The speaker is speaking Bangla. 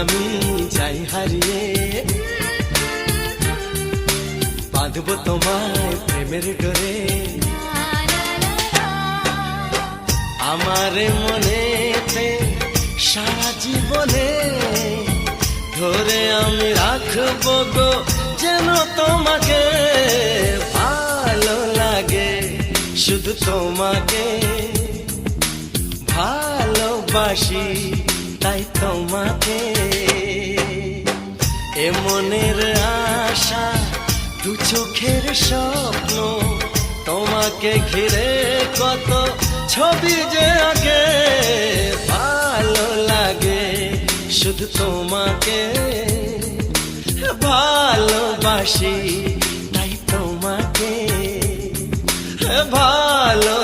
আমি যাই হারিয়ে, বাঁধবো তোমায় প্রেমের ডোরে। আমার মনেতে সারা জীবনে ধরে আমি রাখবো গো যেন তোমাকে। ভালো লাগে শুধু তোমাকে, ভালোবাসি তাই তোমাকে। এ মনের আশা দু চোখের স্বপ্ন, তোমাকে ঘিরে কত ছবি যে আগে। ভালো লাগে শুধু তোমাকে, ভালোবাসি তাই তোমাকে। ভালো